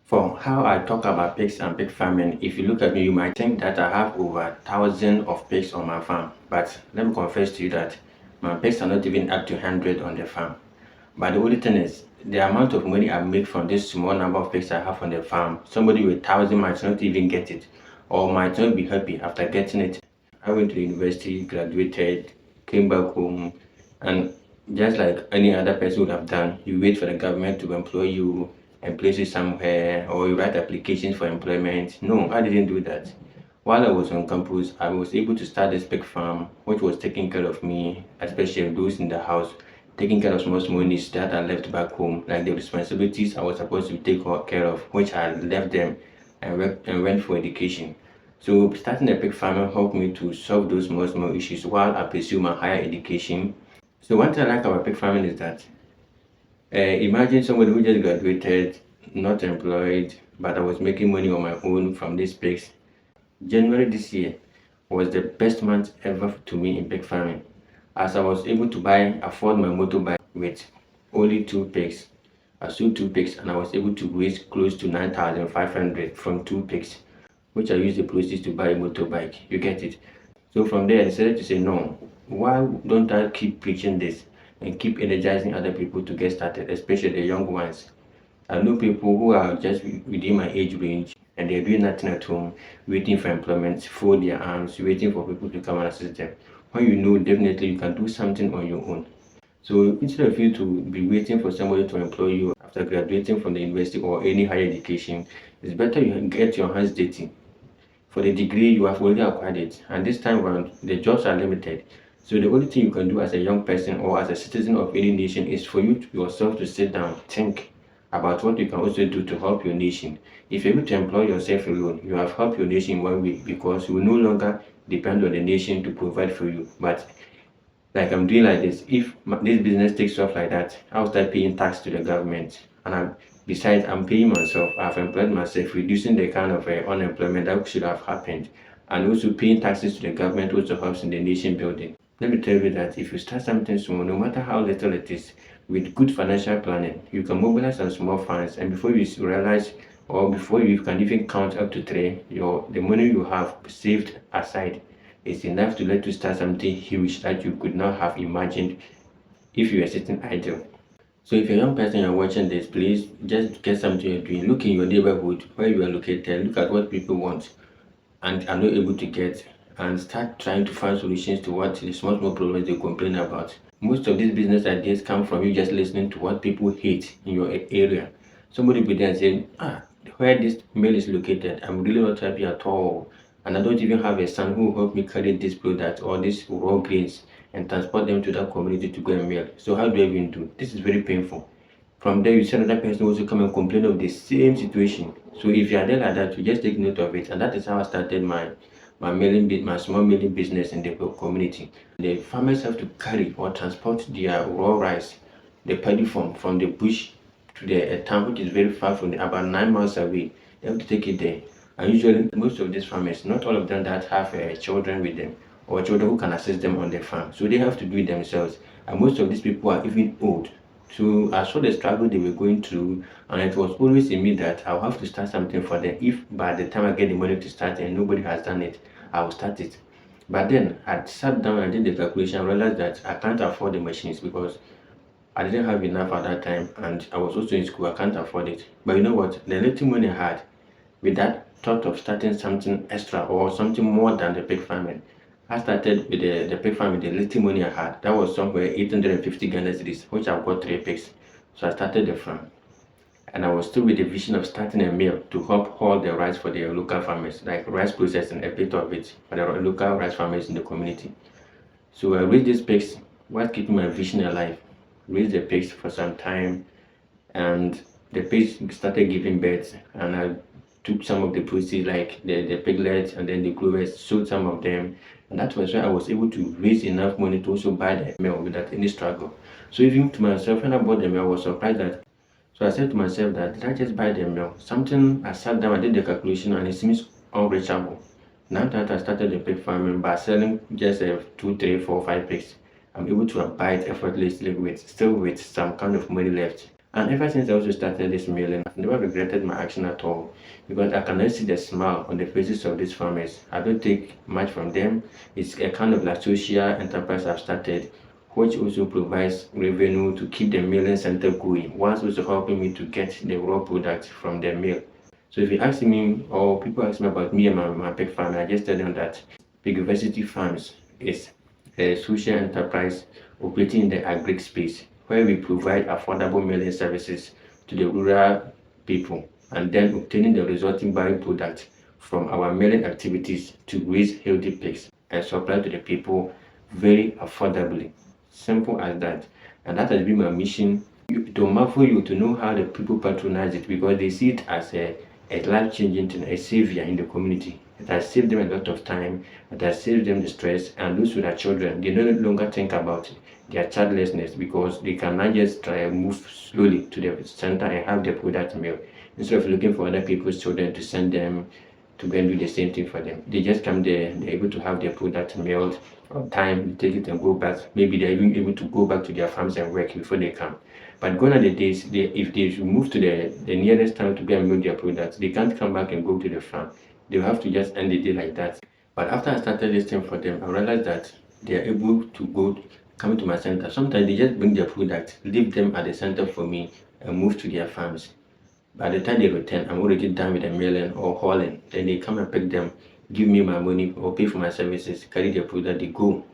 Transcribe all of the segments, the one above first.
For how I talk about pigs and pig farming, if you look at me, you might think that I have over 1,000 of pigs on my farm. But let me confess to you that my pigs are not even up to 100 on the farm. But the only thing is, the amount of money I make from this small number of pigs I have on the farm, somebody with 1,000 might not even get it, or might not be happy after getting it. I went to university, graduated, came back home, and just like any other person would have done, you wait for the government to employ you and place you somewhere, or you write applications for employment. No, I didn't do that. While I was on campus, I was able to start this pig farm, which was taking care of me, especially those in the house, taking care of small needs that I left back home, like the responsibilities I was supposed to take care of, which I left them and went for education. So starting a pig farming helped me to solve those small issues while I pursue my higher education. So one thing I like about pig farming is that imagine somebody who just graduated, not employed, but I was making money on my own from these pigs. January this year was the best month ever to me in pig farming, as I was able to afford my motorbike with only two pigs. I sold two pigs and I was able to raise close to 9,500 from two pigs, which I used the proceeds to buy a motorbike. You get it? So from there, I decided to say, no, why don't I keep preaching this and keep energizing other people to get started, especially the young ones? I know people who are just within my age range and they're doing nothing at home, waiting for employment, fold their arms, waiting for people to come and assist them. When you know definitely you can do something on your own. So instead of you to be waiting for somebody to employ you after graduating from the university or any higher education, it's better you get your hands dirty. For the degree, you have already acquired it, and this time around, the jobs are limited. So the only thing you can do as a young person or as a citizen of any nation is for you yourself to sit down, think about what you can also do to help your nation. If you're able to employ yourself alone, you have helped your nation in one way because you will no longer depend on the nation to provide for you. But like I'm doing like this, if this business takes off like that, I'll start paying tax to the government. And besides, I'm paying myself. I've employed myself, reducing the kind of unemployment that should have happened. And also paying taxes to the government also helps in the nation building. Let me tell you that if you start something small, no matter how little it is, with good financial planning, you can mobilize some small funds, and before you realize, or before you can even count up to three, the money you have saved aside is enough to let you start something huge that you could not have imagined if you were sitting idle. So if you're a young person you're watching this, please just get something you're doing. Look in your neighborhood where you are located, look at what people want and are not able to get, and start trying to find solutions to what the small problems they complain about. Most of these business ideas come from you just listening to what people hate in your area. Somebody will be there saying, where this mill is located, I'm really not happy at all. And I don't even have a son who will help me carry this product or these raw grains and transport them to that community to go and mill. So how do I even do? This is very painful. From there, you see another person also come and complain of the same situation. So if you are there like that, you just take note of it. And that is how I started my small milling business in the community. The farmers have to carry or transport their raw rice, the paddy from the bush to the town, which is very far from about 9 miles away. They have to take it there. And usually, most of these farmers, not all of them that have children with them or children who can assist them on the farm. So they have to do it themselves. And most of these people are even old. So I saw the struggle they were going through, and it was always in me that I'll have to start something for them. If by the time I get the money to start and nobody has done it, I will start it. But then I sat down and did the calculation and realized that I can't afford the machines because I didn't have enough at that time, and I was also in school. I can't afford it. But you know what? The little money I had, with that thought of starting something extra or something more than the pig farming, I started with the pig farm with the little money I had. That was somewhere 850 Ghana cedis, which I've got three pigs. So I started the farm. And I was still with the vision of starting a mill to help haul the rice for the local farmers, like rice processing, a bit of it for the local rice farmers in the community. So I raised these pigs while keeping my vision alive. Raised the pigs for some time, and the pigs started giving birth, and I took some of the proceeds, like the piglets and then the clovers, sold some of them, and that was why I was able to raise enough money to also buy the mill without any struggle. So even to myself, when I bought the mill, I was surprised that. So I said to myself that, did I just buy the mill? Something, I sat down, I did the calculation, and it seems unreachable. Now that I started the pig farming by selling just 2, 3, 4, 5 pigs, I'm able to buy it effortlessly with still with some kind of money left. And ever since I also started this mailing, I've never regretted my action at all because I can see the smile on the faces of these farmers. I don't take much from them. It's a kind of like social enterprise I've started, which also provides revenue to keep the mailing center going, whilst also helping me to get the raw products from the mill. So if you ask me or people ask me about me and my pig farm, I just tell them that Pigversity Farms is a social enterprise operating in the agri space where we provide affordable mailing services to the rural people and then obtaining the resulting byproduct from our mailing activities to raise healthy pigs and supply to the people very affordably. Simple as that. And that has been my mission to marvel you to know how the people patronize it because they see it as a life-changing thing, a savior in the community. It has saved them a lot of time, it has saved them the stress, and those with their children, they no longer think about their childlessness because they can now just try and move slowly to the center and have their product mail instead of looking for other people's children to send them to go and do the same thing for them. They just come there, they're able to have their product mailed on time, take it and go back. Maybe they're even able to go back to their farms and work before they come. But gone are the days, if they move to the nearest town to go and mail their products, they can't come back and go to the farm. They'll have to just end the day like that. But after I started this thing for them, I realized that they are able to come to my center. Sometimes they just bring their product, leave them at the center for me, and move to their farms. By the time they return, I'm already done with the mailing or hauling. Then they come and pick them, give me my money or pay for my services, carry their product, they go.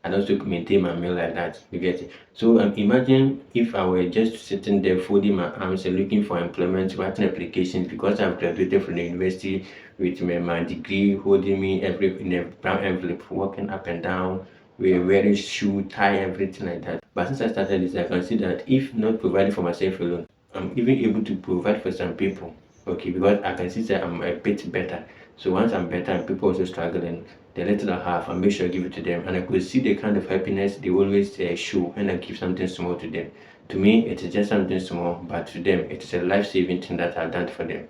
And also maintain my mail like that. You get it? So imagine if I were just sitting there folding my arms and looking for employment, writing applications because I've graduated from the university with my degree holding me in a brown envelope, walking up and down, wearing shoe, tie, everything like that. But since I started this, I can see that if not providing for myself alone, I'm even able to provide for some people. Okay, because I can see that I'm a bit better. So once I'm better and people also struggling, the little I have, I make sure I give it to them. And I could see the kind of happiness they always show when I give something small to them. To me, it is just something small, but to them, it is a life-saving thing that I've done for them.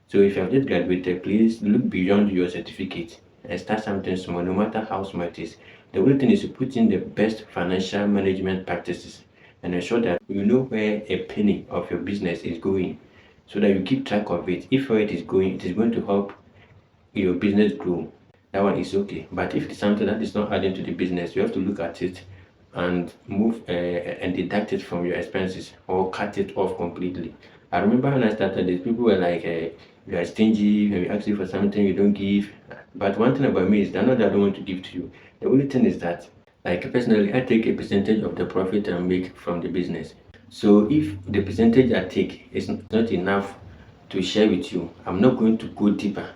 So if you have just graduated, please look beyond your certificate and start something small, no matter how small it is. The only thing is to put in the best financial management practices and ensure that you know where a penny of your business is going so that you keep track of it. If where it is going to help your business grow, that one is okay. But if it's something that is not adding to the business, you have to look at it and move and deduct it from your expenses or cut it off completely. I remember when I started this, people were like, you are stingy, when we ask you for something, you don't give. But one thing about me is that not that I don't want to give to you. The only thing is that, like personally, I take a percentage of the profit I make from the business. So if the percentage I take is not enough to share with you, I'm not going to go deeper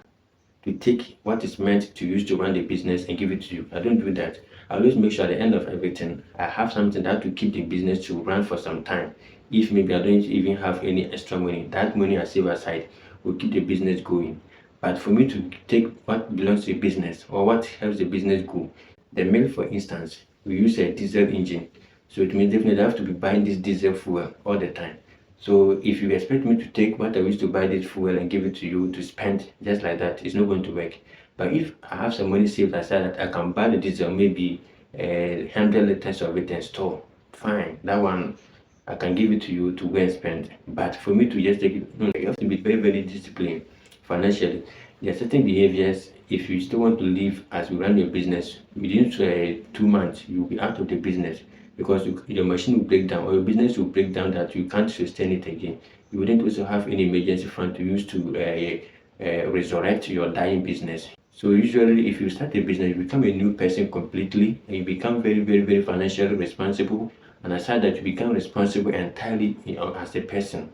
to take what is meant to use to run the business and give it to you. I don't do that. I always make sure at the end of everything, I have something that will keep the business to run for some time. If maybe I don't even have any extra money, that money I save aside will keep the business going. But for me to take what belongs to the business or what helps the business go, the mill, for instance, we use a diesel engine. So it means definitely I have to be buying this diesel fuel all the time. So if you expect me to take what I used to buy this fuel and give it to you to spend just like that, it's not going to work. But if I have some money saved aside that I can buy the diesel, maybe 100 liters of it and store, fine. That one I can give it to you to go and spend. But for me to just take it, no, you have to be very, very disciplined financially. There are certain behaviors. If you still want to live as you run your business, within 2 months, you'll be out of the business because your machine will break down or your business will break down that you can't sustain it again. You wouldn't also have any emergency fund to use to resurrect your dying business. So usually if you start a business, you become a new person completely and you become very, very, very financially responsible. And aside that, you become responsible entirely as a person.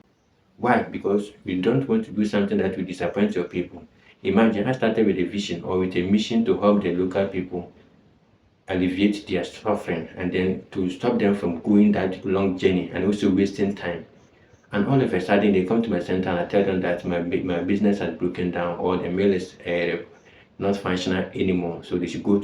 Why? Because you don't want to do something that will disappoint your people. Imagine I started with a vision or with a mission to help the local people alleviate their suffering and then to stop them from going that long journey and also wasting time. And all of a sudden they come to my center and I tell them that my business has broken down or the mill is not functional anymore, so they should go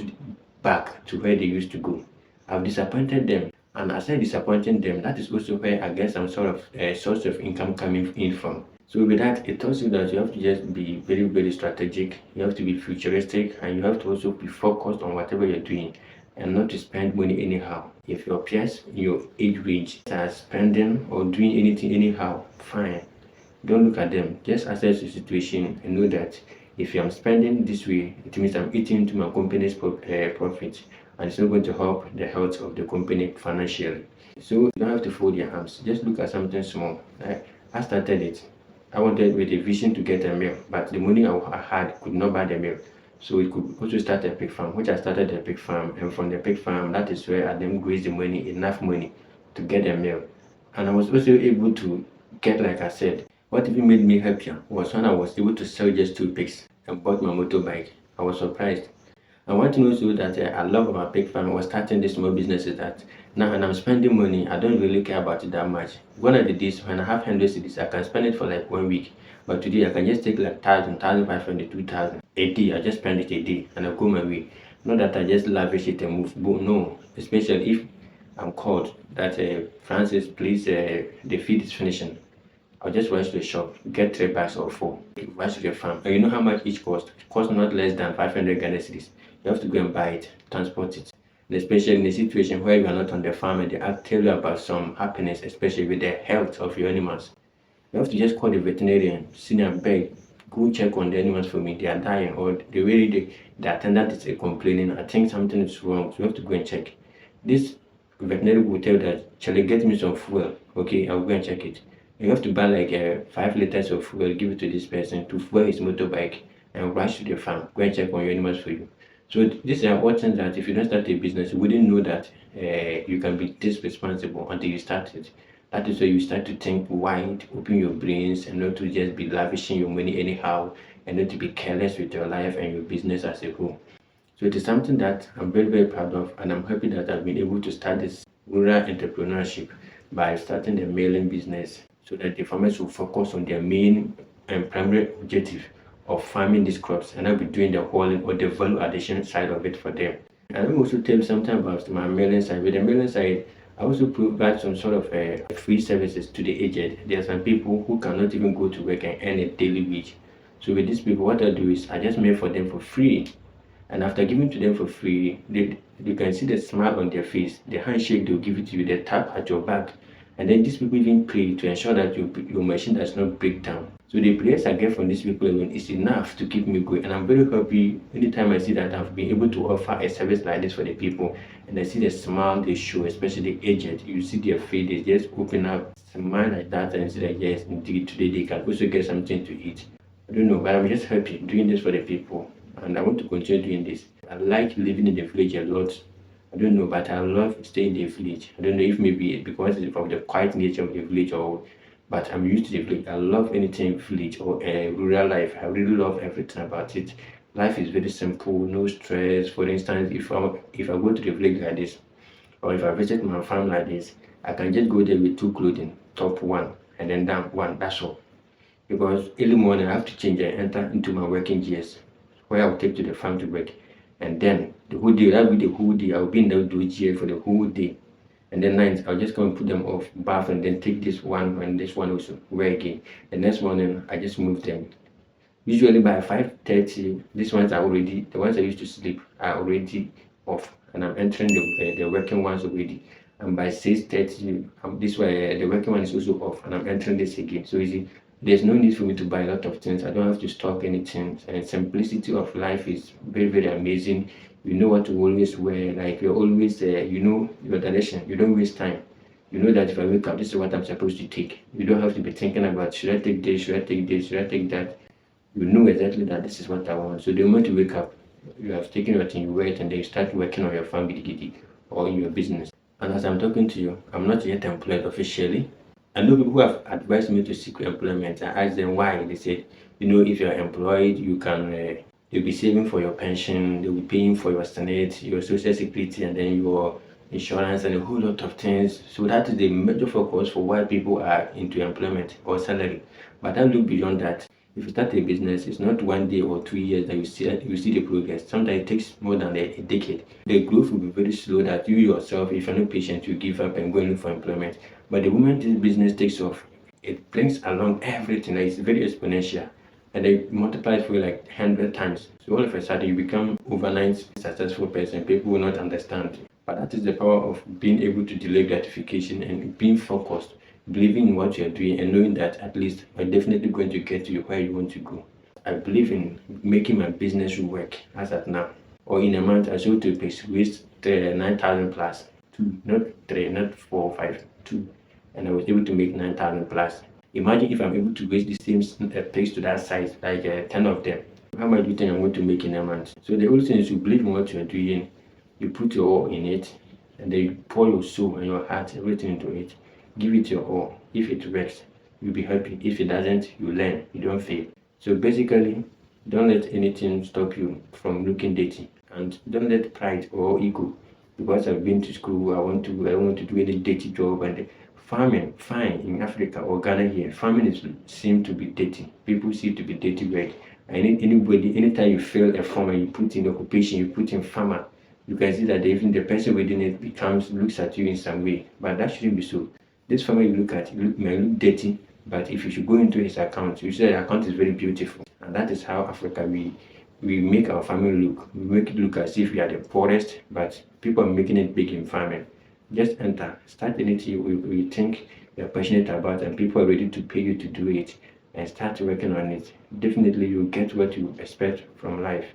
back to where they used to go. I've disappointed them, and aside disappointing them, that is also where I get some sort of source of income coming in from. So with that, it tells you that you have to just be very, very strategic, you have to be futuristic, and you have to also be focused on whatever you're doing. and not to spend money anyhow. If your peers in your age range are spending or doing anything anyhow, fine. Don't look at them. Just assess the situation and know that if I'm spending this way, it means I'm eating into my company's profit, and it's not going to help the health of the company financially. So you don't have to fold your arms. Just look at something small. I started it. I wanted with a vision to get a meal, but the money I had could not buy the meal. So it could also start a pig farm, which I started a pig farm, and from the pig farm, that is where I then raised the money, enough money to get a meal. And I was also able to get, like I said, what even made me happier was when I was able to sell just 2 pigs and bought my motorbike. I was surprised. And one thing also that I love about pig farm was starting this small business is that now when I'm spending money, I don't really care about it that much. One of the days when I have 100 cedis, I can spend it for like 1 week. But today I can just take like 1,000, 1,500, 2,000 a day. I just spend it a day and I go my way. Not that I just lavish it and move. But no, especially if I'm called that Francis, please, the feed is finishing. I'll just rush to the shop, get 3 bags or 4, rush to the farm. And you know how much each cost? It costs not less than 500 Ghana cedis. You have to go and buy it, transport it. And especially in a situation where you are not on the farm and they tell you about some happiness, especially with the health of your animals. You have to just call the veterinarian, senior beg, go check on the animals for me. They are dying, or the way the attendant is complaining. I think something is wrong. So you have to go and check. This veterinarian will tell that, shall I get me some fuel? Okay, I'll go and check it. You have to buy like 5 liters of fuel, give it to this person to fuel his motorbike and rush to the farm, go and check on your animals for you. So these are all things that if you don't start a business, you wouldn't know that you can be this responsible until you start it. That is where you start to think wide, open your brains, and not to just be lavishing your money anyhow, and not to be careless with your life and your business as a whole. So it is something that I'm very, very proud of, and I'm happy that I've been able to start this rural entrepreneurship by starting the mailing business so that the farmers will focus on their main and primary objective of farming these crops, and I'll be doing the hauling or the value addition side of it for them. And let me also tell you something about my mailing side. With the mailing side, I also provide some sort of free services to the aged. There are some people who cannot even go to work and earn a daily wage. So with these people, what I do is I just mail for them for free. And after giving to them for free, you can see the smile on their face, the handshake they'll give it to you, the tap at your back. And then these people even pray to ensure that your machine does not break down. So the prayers I get from these people alone is enough to keep me going. And I'm very happy anytime I see that I've been able to offer a service like this for the people. And I see the smile they show, especially the aged. You see their face, they just open up, smile like that, and say that yes, indeed, today they can also get something to eat. I don't know, but I'm just happy doing this for the people. And I want to continue doing this. I like living in the village a lot. I don't know, but I love staying in the village. I don't know if maybe because it's from the quiet nature of the village but I'm used to the village. I love anything village or rural life. I really love everything about it. Life is very simple, no stress. For instance, if I go to the village like this, or if I visit my farm like this, I can just go there with 2 clothing, top one and then down one. That's all. Because early morning I have to change and enter into my working gears, where I'll take to the farm to work. And then the whole day, that'll be the whole day. I'll be in the gear for the whole day. And then night, I'll just come and put them off, bath, and then take this one and this one also, wear again. The next morning, I just move them. Usually by 5:30, these ones are already, the ones I used to sleep are already off. And I'm entering the working ones already. And by 6:30, this way, the working one is also off. And I'm entering this again. So easy. There's no need for me to buy a lot of things. I don't have to stock anything. And simplicity of life is very, very amazing. You know what to always wear. Like you're always, you know your direction. You don't waste time. You know that if I wake up, this is what I'm supposed to take. You don't have to be thinking about, should I take this, should I take this, should I take that? You know exactly that this is what I want. So the moment you wake up, you have taken your thing, you wear it, and then you start working on your farm giddy or in your business. And as I'm talking to you, I'm not yet employed officially. I know people who have advised me to seek employment. I asked them why. They said, if you're employed, you can you'll be saving for your pension, they'll be paying for your Senate, your social security, and then your insurance and a whole lot of things. So that is the major focus for why people are into employment or salary. But I look beyond that. If you start a business, it's not 1 day or 2 years that you see the progress. Sometimes it takes more than a decade. The growth will be very slow that you yourself, if you're not patient, you give up and go in for employment. But the moment this business takes off, it brings along everything. It's very exponential. and they multiply it for you like 100 times. So all of a sudden you become overnight successful person. People will not understand. But that is the power of being able to delay gratification and being focused, believing in what you're doing and knowing that at least you're definitely going to get to where you want to go. I believe in making my business work as at now. Or in a month I sold 2 pigs, waste 9,000 plus. Two, not three, not four or five, two. And I was able to make 9,000 plus. Imagine if I'm able to raise the same pigs to that size, like 10 of them. How much do you think I'm going to make in a month? So the only thing is you believe in what you're doing, you put your all in it, and then you pour your soul and your heart, everything into it. Give it your all. If it works, you'll be happy. If it doesn't, you learn. You don't fail. So basically, don't let anything stop you from looking dirty, and don't let pride or ego, because I've been to school, I want to do any dirty job. And farming, fine, in Africa or Ghana here, farming is seem to be dirty. People see it to be dirty work. And anybody, anytime you fail a farmer, you put in occupation, you put in farmer, you can see that even the person within it looks at you in some way. But that shouldn't be so. This farmer you look at, may look dirty, but if you should go into his account, you see the account is very beautiful. And that is how Africa we make our family look. We make it look as if we are the poorest, but people are making it big in farming. Just enter, start anything you think you're passionate about, and people are ready to pay you to do it, and start working on it. Definitely you'll get what you expect from life.